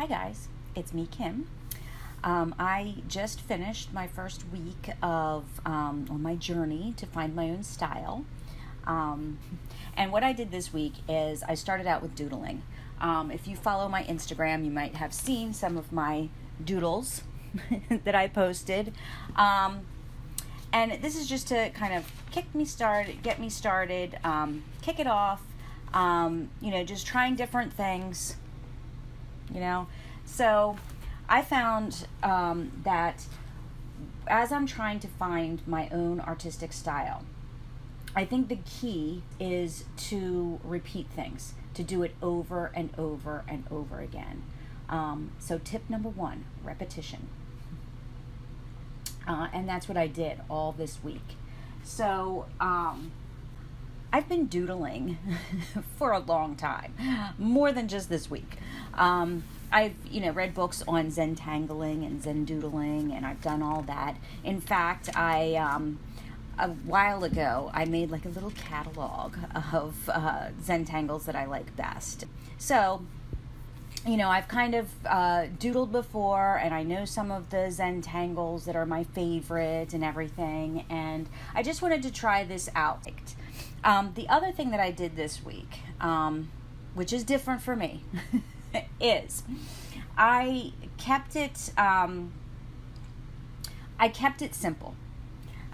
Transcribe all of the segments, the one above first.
Hi guys, it's me, Kim. I just finished my first week of on my journey to find my own style. And what I did this week is I started out with doodling. If you follow my Instagram, you might have seen some of my doodles that I posted. And this is just to kind of get me started, kick it off, just trying different things. So I found that as I'm trying to find my own artistic style, I think the key is to repeat things, to do it over and over and over again. So tip number 1, repetition. And that's what I did all this week. So I've been doodling for a long time, more than just this week. I've read books on Zentangling and Zen doodling, and I've done all that. In fact, a while ago I made like a little catalog of Zentangles that I like best. So I've kind of doodled before, and I know some of the Zentangles that are my favorite and everything, and I just wanted to try this out. The other thing that I did this week, which is different for me, is I kept it simple.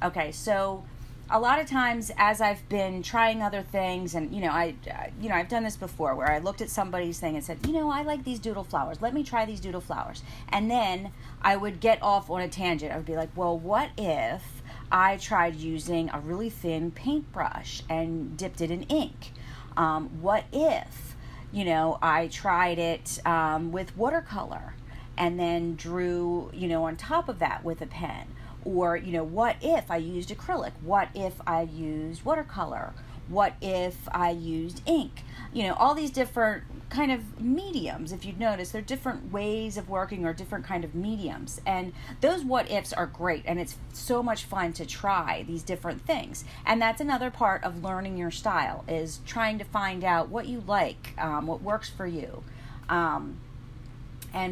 Okay, so a lot of times as I've been trying other things, and I've done this before where I looked at somebody's thing and said, I like these doodle flowers. Let me try these doodle flowers. And then I would get off on a tangent. I would be like, well, what if I tried using a really thin paintbrush and dipped it in ink? What if, I tried it with watercolor and then drew, on top of that with a pen? Or, what if I used acrylic? What if I used watercolor? What if I used ink? All these different kind of mediums. If you'd notice, they're different ways of working or different kind of mediums. And those what ifs are great. And it's so much fun to try these different things. And that's another part of learning your style, is trying to find out what you like, what works for you, and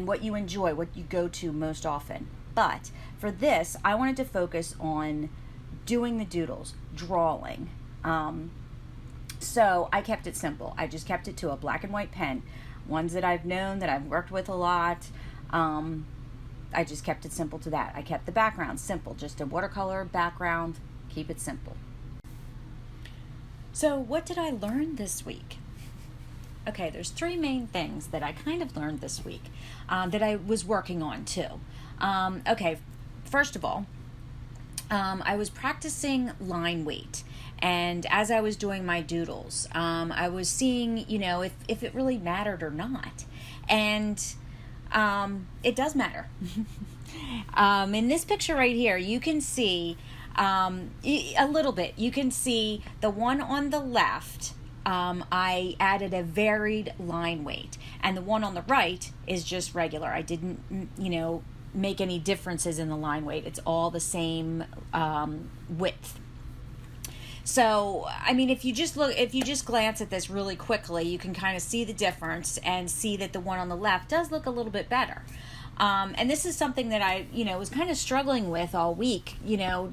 what you enjoy, what you go to most often. But for this, I wanted to focus on doing the doodles, drawing. So I kept it simple. I just kept it to a black and white pen, ones that I've known, that I've worked with a lot. I just kept it simple to that. I kept the background simple, just a watercolor background, keep it simple. So what did I learn this week? Okay, there's 3 main things that I kind of learned this week that I was working on too. Okay, first of all, I was practicing line weight, and as I was doing my doodles, I was seeing, if it really mattered or not, and it does matter. In this picture right here, you can see a little bit. You can see the one on the left. I added a varied line weight, and the one on the right is just regular. I didn't, make any differences in the line weight. It's all the same width. So, if you just glance at this really quickly, you can kind of see the difference and see that the one on the left does look a little bit better. And this is something that I, was kind of struggling with all week,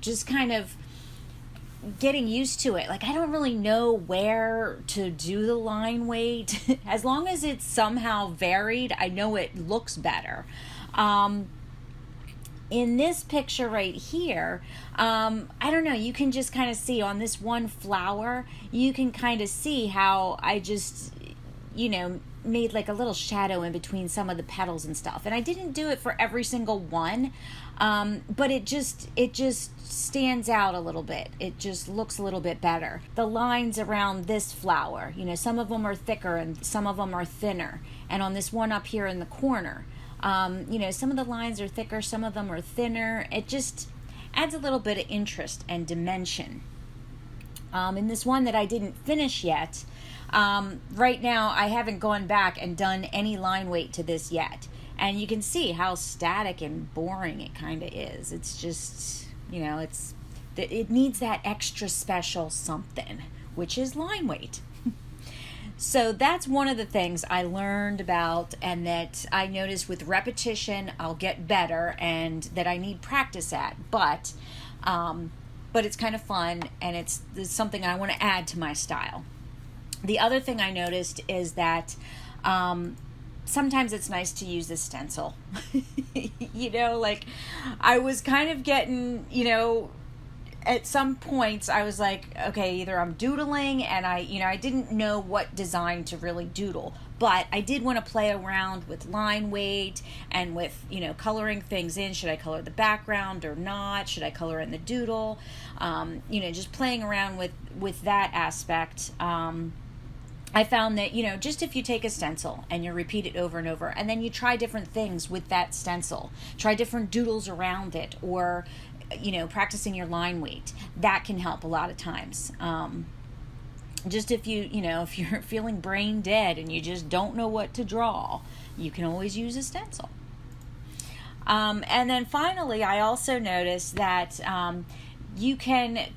just kind of getting used to it. Like, I don't really know where to do the line weight. As long as it's somehow varied, I know it looks better. In this picture right here, I don't know, you can just kind of see on this one flower, you can kind of see how I just, made like a little shadow in between some of the petals and stuff. And I didn't do it for every single one, but it just stands out a little bit. It just looks a little bit better. The lines around this flower, some of them are thicker and some of them are thinner. And on this one up here in the corner, some of the lines are thicker, some of them are thinner. It just adds a little bit of interest and dimension. In this one that I didn't finish yet, right now I haven't gone back and done any line weight to this yet. And you can see how static and boring it kind of is. It's just, it needs that extra special something, which is line weight. So that's one of the things I learned about, and that I noticed with repetition I'll get better, and that I need practice at. But it's kind of fun, and it's something I want to add to my style. The other thing I noticed is that sometimes it's nice to use a stencil. Like I was kind of getting, at some points I was like, okay, either I'm doodling and I didn't know what design to really doodle, but I did want to play around with line weight and with, coloring things in. Should I color the background or not? Should I color in the doodle? Just playing around with that aspect. I found that, just if you take a stencil and you repeat it over and over, and then you try different things with that stencil, try different doodles around it, or, practicing your line weight, that can help a lot of times. Just if if you're feeling brain dead and you just don't know what to draw, you can always use a stencil. And then finally, I also noticed that you can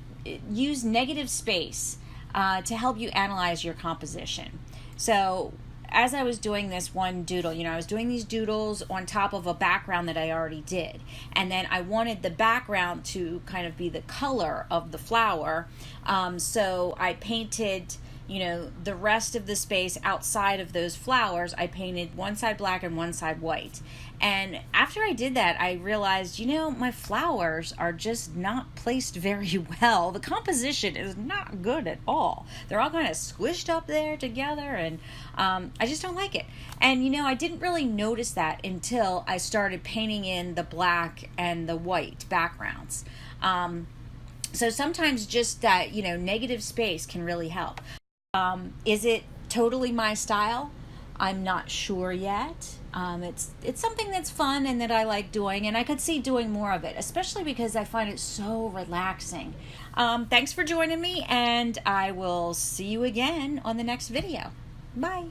use negative space to help you analyze your composition. So as I was doing this one doodle, I was doing these doodles on top of a background that I already did. And then I wanted the background to kind of be the color of the flower. So I painted, the rest of the space outside of those flowers. I painted one side black and one side white. And after I did that, I realized, my flowers are just not placed very well. The composition is not good at all. They're all kind of squished up there together, and I just don't like it. And, I didn't really notice that until I started painting in the black and the white backgrounds. So sometimes just that, negative space can really help. Is it totally my style? I'm not sure yet. It's something that's fun and that I like doing, and I could see doing more of it, especially because I find it so relaxing. Thanks for joining me, and I will see you again on the next video. Bye.